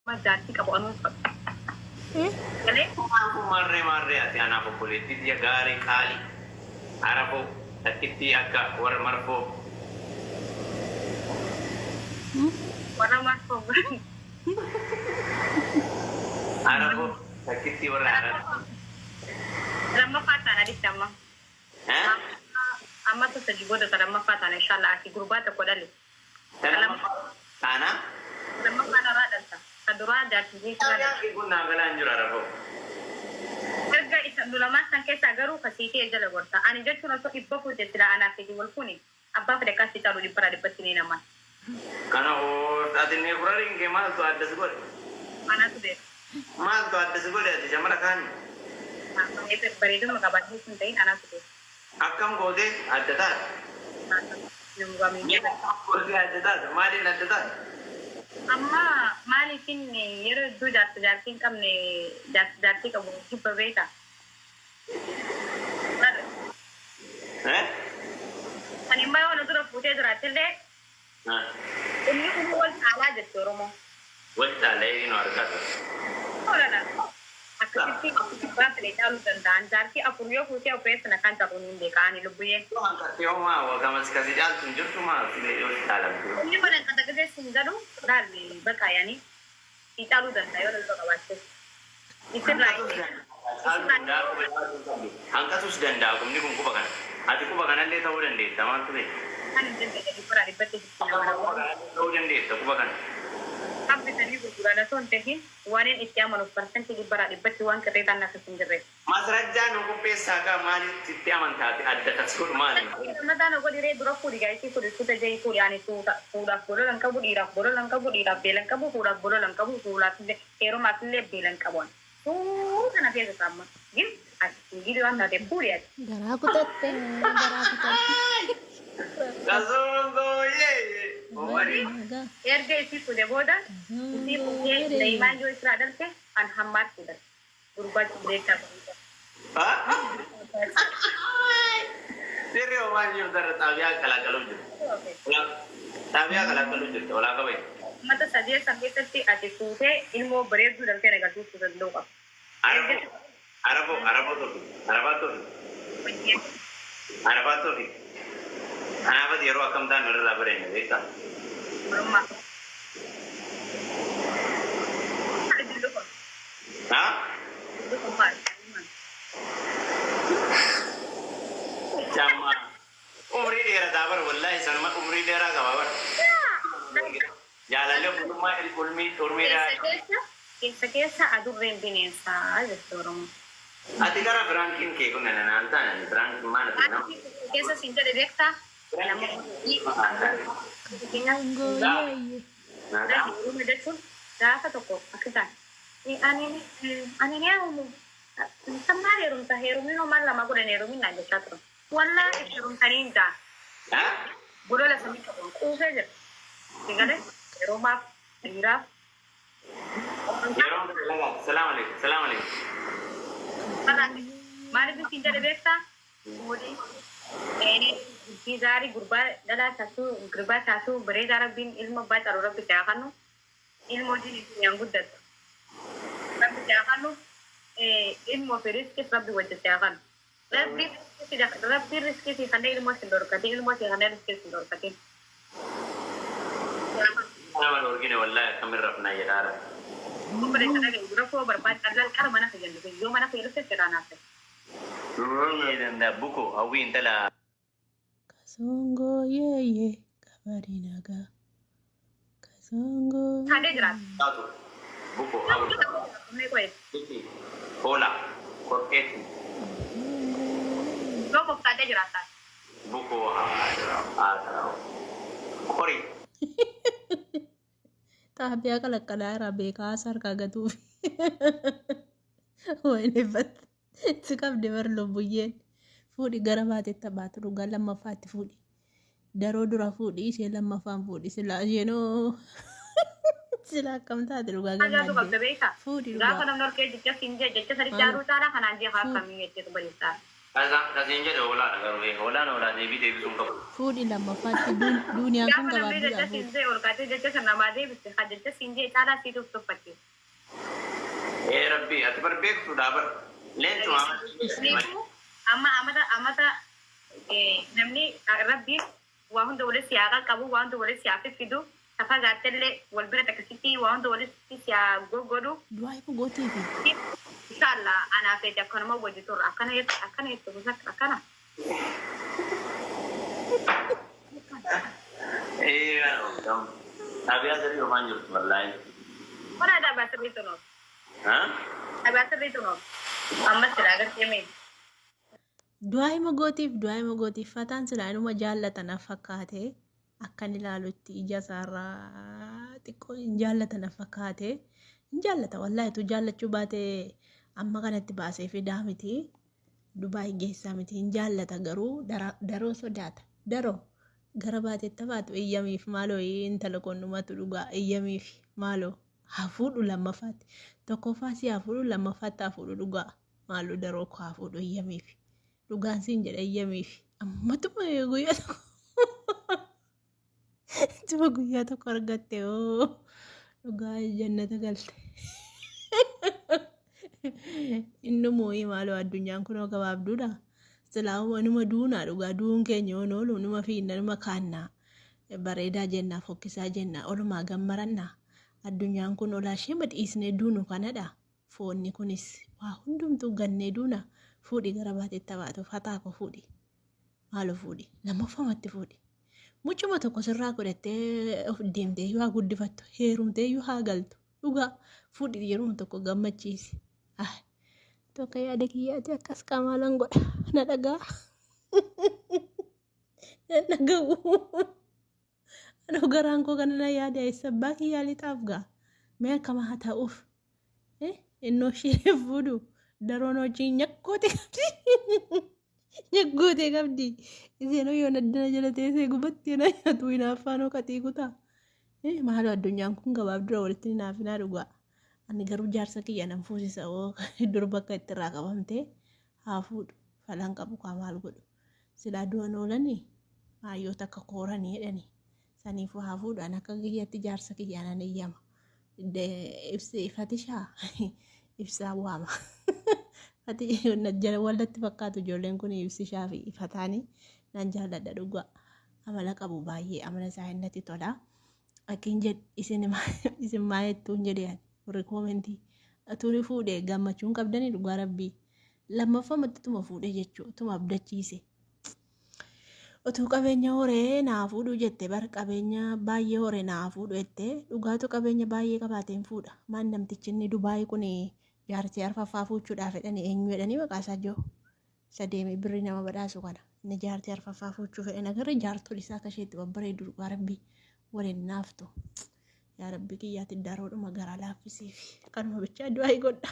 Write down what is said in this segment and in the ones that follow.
ما جاتك أبو أنوف قال marre ati anaaf obboleettii biyya gaarii qaalii arafoo takkitti akka warra marfoo وأنا ما أفهم arafoo takkitti warra arafoo لما فات أنا لسه ها أما تسجبوا ده لما فات أنا إن شاء الله أكيد جروبات أقول Kana لما فات رادل كدرا جات جيك yang ibu nagalan jura arafoo erga isa dulama san keessa garuu kasiitee jala gorta ani jechuun osoo dhibba fuute sila anaaf itti wal funi abbaa fide kasi taru dhibbara dhibbatti ni nama kana ati ne furarin ke maaltu adda si godhe anatu de maaltu adda si godhe ati jamara kaani itu bareeduma qabaatee sun ta'in anatu de akkam goote adda taate nama goote adda taate maaliin adda taate amma maaliifin yeroo iddoo jaartiin qabne jaartii qabu dhibba beeka ani immoo yoo na dura fuutee jiraattillee inni kun wal caalaa jette oromoo wal caalaa eenyu argata olala akkasitti dhibbaa filee caaluu danda'an jaartii afur yoo fuutee opeessana kan ta'uun hin beekaani lubbuyyeen Yooma wakamas kasi jaaltu jirtu maa filee yoo caalaa inni mana kan tagatee sin jedhu dhaalli bakka yaani caaluu danda'a yoo lolba qabaattes Hanqatus danda'a kumni kun quba kana. Ati quba kanallee ta'uu dandeessa maaltu ta'e? kan hin dandeenye dhibbara dhibbatti Ta'uu dandeessa quba kana. Abditanii gurguraan osoo hin tahin waan hin itti amanuuf parsantii dhibbara dhibbatti waan qirreetaan akka hin jirre. Masrajjaa nu qopheessaa kaa maalitti itti amantaati adda tasuu maali? Mataan ogo diree dura fuudhi gaa'eetii fuudhi suuta jayii fuudhi ani fuudhaaf bololan qabu dhiiraaf bololan qabu dhiiraaf beelan qabu fuudhaaf bololan qabu fuudhaaf illee heerumaaf illee beelan qabu. Suuta na keessa saamma. Gil ati gili waan taate fuudhi ati. Garaa kutatte. Kasungoo yee. Erga isii fuudhe booda isii fuudhee daa'imaan yoo israa dhalte an hammaat fuudhan. Gurbaachi bireechaa Hah? Sirri homaan jirtu xaabiyaa qalaqaluu jirtu. Xaabiyaa qalaqaluu jirtu walaa qabaye. mata sadii san keessatti ati fuutee ilmoo bareedduu dhaltee agarsiisuu danda'u qaba. Arabaa tofi. Kanaafati yeroo akkam ta'an irraa bareedna beektaa? Mormaa. Haa? Jamma. Umrii dheerataa bar wallaahi sanuma umrii dheeraa qaba bar. Jaalallee guutummaa urmii dheeraa. Keessa adurreen bineensaa jettu Oromoo. Ati gara Firaankiin kee kun naan taane Firaankiin maal ati nama? Keessa siin jedhe beektaa? Nama jechuun gaafa tokko akka ta'an. Ani ni haamu. Sammaa heerumsa heerumin homaan lama godhan heerumin naan jechaa turan. Wallaahi heerumsanii hin ta'a. Bolola samii qabuun quusee jira. Sigale yeroomaaf dhiiraaf. Salaam alaikum. Maaliif siin jedhe beektaa? Gaarii gurbaa dhalaa taasuu bareedaa rabbiin ilma abbaa caruu rabbi isaa kannu ilmoo jireenya guddatu. Rabbi isaa kannu ilmoo fi riskis rabbi wajji isaa kannu. Rabbi riskis kanneen ilmoo sin dorkatin ilmoo sin kanneen riskis sin dorkatin. Nama dorgine wallaahi akkamin rafnaa jedhaara. Kumpulan ka lagi, rafo barbaad kar mana ka jandu, yung mana ka ilus ka natin. Danda buku awin tala. Kasongo yeye kabarinaga. Kasongo. Ada jerat. Satu. Buku awin. May ko eh. Iki. Bola. Korket. Go mo kada jeratan. Buku ada. Kori. Xaabiyaa qalaqalaa irraa beekaa harkaa gatuuf. Waynifat si qabde bar lubbuyyeen fuudhi gara baatetti baatu dhugaa lammaffaatti fuudhi. Daroo dura fuudhi ishee lammaffaan fuudhi silaa isheenoo silaa akkam taate dhugaa gammaddee fuudhi dhugaa. Gaafa namni ol kee jecha siin jecha sadi jaaruu taala kanaan jee haa kamii jechuutu bariisaa. Kasihin jedhe hoolaadha garuu hoolaan deebii sun qabu. Fuudhi lammafaatti duuniyaan kun Gaafa namni gabaabduudha jecha fuudhi. siin jee ol kaatee jecha kan namaa deebiste haa jecha siin jee caalaa sii tuffatte. Rabbi ati bar beektuudha bar. Leencuma Niiku amma amata namni rabbi waa hunda walitti siyaa qabu waa hunda walitti siyaa fidu tafa gaattellee wal bira takkasitti waa hunda walitti siyaa goggodu. Du'aa ifu gooteefi. Inshallah anaa fedhe akkanuma wajji turra akkana jettu musakka akkana. Tabiaa sirrii yookaan jirtu wallaahi. Mana dhaabaa sirriitu noof. Dhaabaa sirriitu noof. Amma siraa agartee mee. Du'aa ima gootiif fataan silaa inuma jaallatan fakkaate akkan ilaalutti ija isaarraa xiqqoo hin jaallatan fakkaate hin jaallata wallaahi tu jaallachuu baate amma kanatti baasee fidaa miti Dubaay geessaa miti hin jaallata garuu daroo sodaata daroo gara baateetta baatu eeyyamiif maaloo intala qonnumatu dhugaa eeyyamiif maaloo hafuudhu lammaffaatti tokkoffaa si hafuudhu lammaffaatti hafuudhu dhugaa maaloo daroo koo hafuudhu eeyyamiif dhugaan siin jedha eeyyamiif ammatuma guyyaa tokko argatte oo dhugaa jannata galte. Inni moo'ii maaloo addunyaan kunoo gabaabduudha. Silaawuma numa duunaa dhugaa duun keenya yoon oolu numa fiinna numa kaannaa bareedaa jennaa fokkisaa jennaa olumaa gammarannaa addunyaan kun olaa ishee badhiisnee duunu kanadha. Foonni kunis waa hundumtuu gannee duuna fuudhi gara baateetta baatuuf hataa koo fuudhi maaloo fuudhi lammaffamatti fuudhi. Mucuma tokko sirraa godhattee of deemtee yoo haa guddifattu heerumtee yoo haa galtu dhugaa fuudhi yeroo tokko gammachiisi. Tokko yaada kiyyaatti akkas qaamaalan godha na dhagaa na dhaga'u anoo garaan koo kana na yaada eessabbaa kiyyaa lixaaf gaa mee akkama haa ta'uuf innoo ishee fuudhu daroon hojii nyakkoote qabdi isheen yoo naddana jala teessee gubatti na nyaatu hinaaffaanoo qaxii kutaa maaloo addunyaan kun gabaabdura walitti hinaafinaa dhugaa. Ani garuu jaarsa kiyya nan fuusisa oo dur bakka itti irraa qabamtee haa fuudhu falan qabu kaa maal godhu silaa du'an oolanii maayyoota akka kooranii jedhanii saniifuu haa fuudhu an akka kiyyatti jaarsa kiyya nan eeyyama fatishaa ibsaa waama wallatti fakkaatu ijoolleen kun ibsishaa fi ifataanii nan jaalladha dhugaa amala qabu baay'ee amala isaa innatti tola akkin jedh isin maayettuun jedheen Rekoomenti atuuni fuudhee gammachuun qabdanii dhugaa rabbii lammaffamatti tuma fuudhee jechuu tuma abdachiise utuu qabeenya horee naa fuudhuu jette bar qabeenya baay'ee horee naa fuudhu jettee dhugaatu qabeenya baay'ee qabaateen fuudha maan namtichi inni Dubaayii kun jaartii arfaffaa fuuchuudhaaf fedhanii eenyu jedhanii maqaasaa jiru sadeemee birrii nama badhaasu kana inni jaartii arfaffaa fuuchuu fedhan agarra jaartol isaa akka isheetti babbareedu dhugaa rabbii waliin naaftu. Yaa rabbi kiyyaatti daroodhuma garaa laaffisiif kanuma bichaa du'aa godha.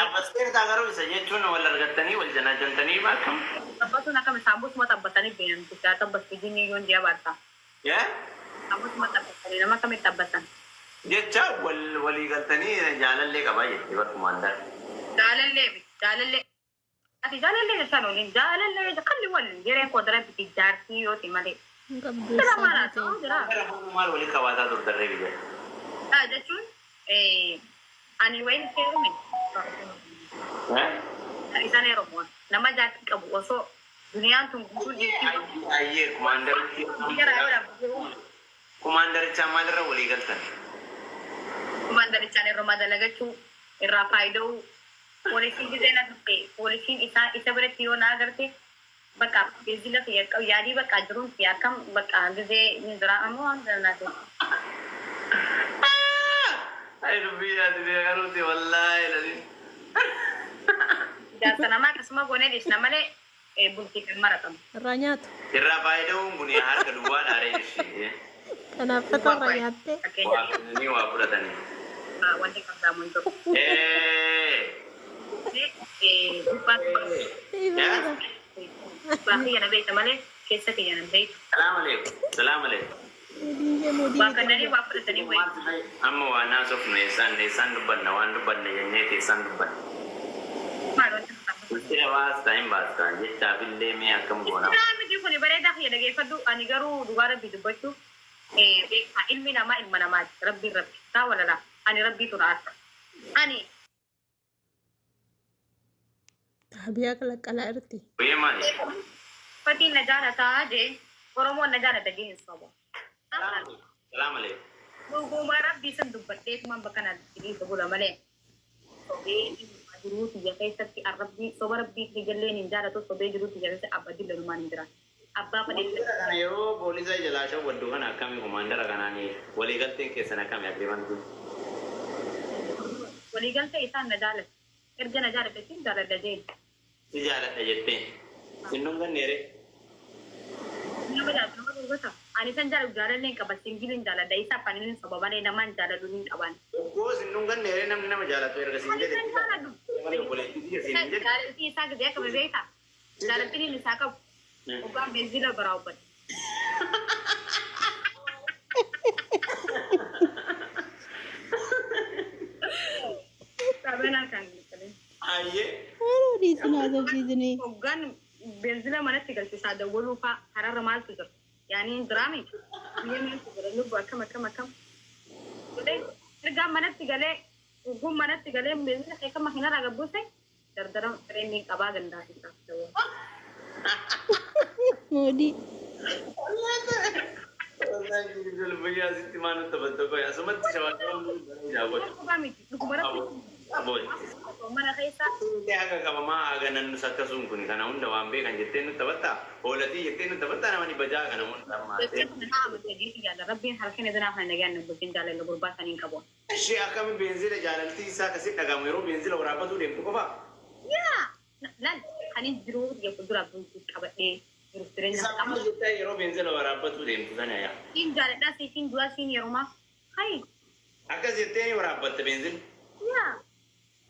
Ammasteer garuu isa jechuun wal argattanii wal janaajantanii baakam. Tabbatuun akkam saambusuma tabbatanii beekamtu yaa tabbatu jinni yoon jee abaarta. Saambusuma tabbatanii nama akkamitti tabbatan. Jecha walii galtanii jaalallee qabaa jettee barkumaan dha. Jaalallee. Ati jaalallee jechaan waliin jaalallee kalli waliin yereen koodara biti jaartii yooti malee. Maal waliin qabaataa turtarree biyya. Jechuun ani wayin seerume. Isaan Oromoo nama jaartii qabu osoo duniyaan tun guutuu jechuun. Ayyee kumaandarichaa maalirra walii galtan? Kumaandarichaan irraa madalagachuu irraa faayida'uu poolisiin gisee na dhufte poolisiin isa biratti yoo na agarte. Bakka beezila fi yaadii bakka jiruun fi akkam bakka gisee ni jira ammoo waan jaallattu. Ayi dubbii yaadii beekaruuti wallaahi lalii. Jaarsa namaa akkasuma goonee dhiisna malee bultii kan maratamu. Irraa nyaatu. Irraa faayida'uun kun harka duwwaa dhaaree jirti. Kanaaf fata irraa nyaatte. Waaqni waa fudhatanii. Wanti kan saamuun jiru. Baakii yana beekta malee keessa kiyya nan beektu. Salaam alaikum. Waa kanneen waa fudhatanii wayi. Amma waa naasofnu eessaan dubbanna waan dubbanne jennee teessaan dubbanna. Maal wanti Mesti basta in basta. Jetta fille me akkam gona. Isaan miti kun bareedaa fi dhageeffadhu ani garuu dhugaa rabbii dubbachuu beekaa ilmi namaa ilma namaati rabbiin rabbi taa walala ani rabbiitu na arka ani Habiyaa qalaqalaa irti. Oye mali. fatiin na jaalataa jee oromoon na jaalata jee hin sobo. Salam alaikum. Dhuguma rabbii san dubbadheetumaan bakka na dhiriisa bula malee sobee jiruuti ya keessatti arrabbii soba rabbii ijalleen hin jaalatu sobee jiruuti ya keessatti abbadii lalumaan hin jira. Abbaa fadhee Kana yeroo poolisa jalaa shawwaddu kana akkami komaandara kanaanii waliigalteen keessan akkami agreemantu. waliigaltee isaan na jaalata. Erga na jaalate siin jaaladha jee. Si jaaladha jettee. Sinnoon ganneere. Nama jaalatu nama dubbata. Ani san jaalatu jaalalleen qaba singiliin jaaladha isaa fanilin sababaalee namaan jaalatu hin qaban. Oggoo sinnoon ganneere namni nama jaalatu erga siin Ani jedhe. san jaalatu. Malee obboleettii biyya siin jedhe. Jaalaltii isaa gadi akka bebeeta. Jaalattiin isaa qabu. Ogaan beenzila biraa ubbata. Sabeen harkaan galee. Ayyee. Haroo dhiisin haasofsiisanii. Ogaan beenzila manatti galchisaa dawwaluu fa'aa kararra maaltu jira? Yaani diraami. Biyya maaltu jira? Lubbu akkam. Ergaan manatti galee uguun manatti galee beenzila keessa makiinarraa gabbuuse dardara fireenii qabaa gandaasisaa. Moodii. Wallahi jilbel biyya asitti maanu taphattu koy asumatti shawaaqoon jaawwatu. Dhuguma miti. Dhuguma rabbi. Aboon. Mana keessa Tee haga qabamaa haga nannu sakkasuun kun kana hunda waan beekan jettee nutti taphattaa hoolatii jettee nutti taphattaa namani bajaa kana hunda ammaatee. Rabbiin harkeen edanaa kan nagaan nabbatiin jaalala gurbaa saniin qabu. Ishee akkami beenzila jaalaltii isaa akkasitti dhagahamu yeroo beenzila waraabbatuu deemtu qofa. Yaa! Laal kanin jiruu biyya fuuldura bultuu qabadhee jiruuf jireenya Isaa qabu. maal jettaa yeroo beenzila waraabbatuu deemtu sana yaa. Siin jaaladhaa siin du'aa siin yerumaa. Hayi! Akkas jettee ni waraabbatte beenzila. Yaa!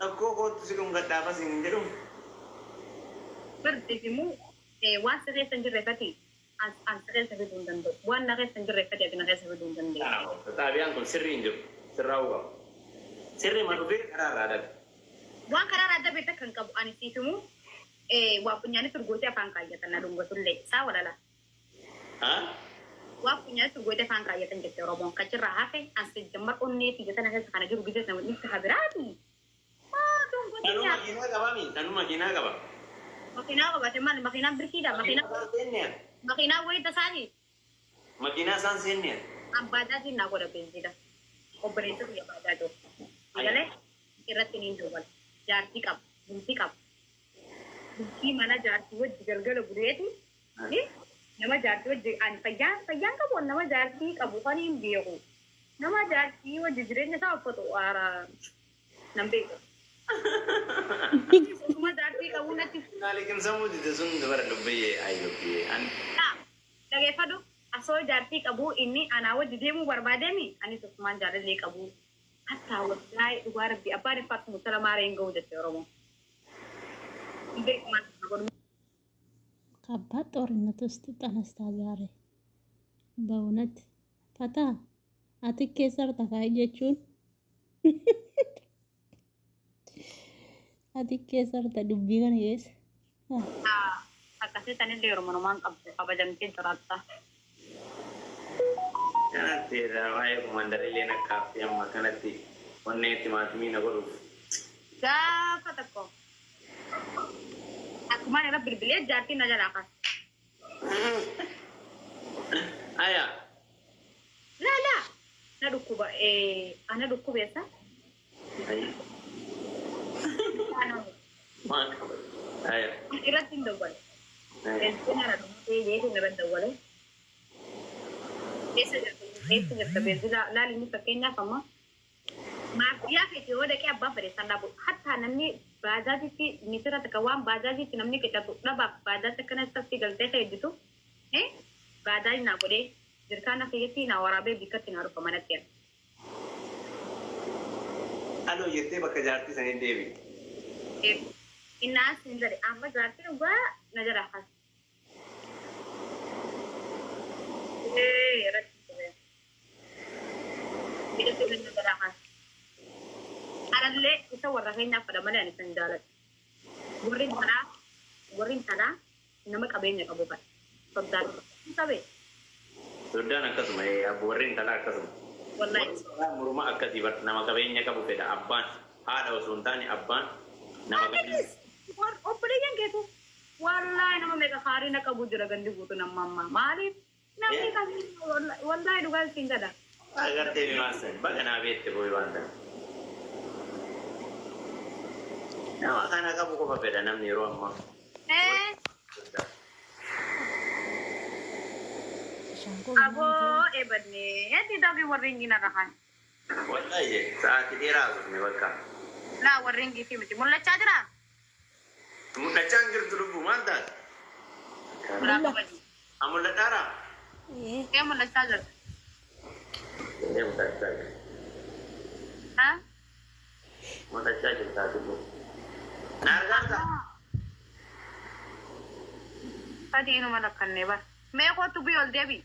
Akkoo kootu si kun gadhaafa siin hin jedhu. Barsiif immoo waan sirree san jirreeffati an sirree san fiduu hin danda'u. Waan na keessa hin jirreeffati ati na keessa fiduu hin danda'u. Xaabiyaan kun sirrii hin jiru. Sirraa hubamu. Sirrii ma dhufee karaa irraa dhabe. Waan karaa adda beekta kan qabu ani siif immoo waa funyaanii turgootee afaan kaayyatan na dhungatullee isaa walala. Haa? Waa funyaanii turgootee afaan kaayyatan jettee Oromoon kachirraa hafe ansi jammar onneeti jettana keessa kana jiru gidee nama dhufte habiraati. Nanu makiinaa qaba mi? Nanu makiinaa qaba. Makiinaa qabate maali? Makiinaan birkiidha. Makiinaa wayita isaanii. Makiinaa isaan seennee. Abbaadaatiin naa godha beenzila. Obboleessa biyya baadaadoo. Galee irratti ni duubal. Jaartii qaba. Bultii qaba. Bultii mana jaartii wajji galgala buleeti. Nama jaartii wajji ani fayyaan qabu nama jaartii qabu kan hin beeku. Nama jaartii wajji jireenya isaa uffatu nam beeku. Kuma jaartii qabu natti. Naalikin sammuu dide sun dubara dubbiyyee ayyubbiyee. Dhageeffadhu asoo jaartii qabu inni anaa wajji deemuu barbaadeemi anis ofumaan jaalallee qabu. Hatta wallahi dhugaa rabbi abbaan iffaatu mutala maaree hin ga'u jette Oromoo. ከባድ ጦርነት ውስጥ ተነስታ ዛሬ በእውነት ፈታ አትኬ ሰርታ ካየችውን አትኬ ሰርታ ዱቢ ገነ የስ akkasii sanillee Oromoo namaan qabdu kabajamtee jiraata. Kanatti waa'ee kumandarillee nakkaafii amma kanatti onnee itti maatimii na godhuuf. Gaafa tokko akkumaan irra bilbilee jaartii na jalaa kaasa. Aya. Lala na dhukkuba ana dhukkubeessa. Maan qaba. Aya. Irratti hin dawwale. Beenzina na dhumtee jeetiin irra dawwale. Keessa jirta beenzina laali inni fakkeenyaaf amma maafiyaa keessa yoo dhaqee abbaan fedheessan dhaabu hatta namni baajaajitti misira takka waan baajaajitti namni qixatu dhabaaf baajaaji akkana isatti galtee hedditu baajaaji naa godhee jirkaan keeyyatti naa waraabee bikkatti naa dhufa manatti jedha. Aloo jettee bakka jaartii sanii deebi. Innaan siin jedhe amma jaartii dhugaa na jala haas. Irratti ture. Bidatti na jala haas. Anallee isa warra keenyaaf fedha malee ani san jaaladha. Warreen tanaa nama qabeenya qabu kan soddaan sabe Sudan akkasuma warreen talaa akkasuma. wallahi Morma akkasii nama qabeenya qabu fedha abbaan haadha osoo hin taane abbaan nama qabeenya. obboleeyyan keetu wallahi nama meeqa haarina qabu jira gandi guutu nama amma maaliif namni kan wallahi dhugaa ittiin gada. Agartee mi maasan baga naa beette booyi waan ta'e. Nama kana qabu qofa fedha namni yeroo ammaa. Aboo ebadne didaabii warreen gina rahan. Wallahi sa'aatii dheeraa turne bakka. Laa warreen giitii miti mul'achaa jira. Mul'achaa hin jirtu lubbuu maal taate? Mul'ataara? Mul'achaa jirta. Mul'achaa jirta. Haa? Mul'achaa jirta lubbuu. Na argaata? Ati inuma lakkannee bara. Mee kootu biyyool deebi.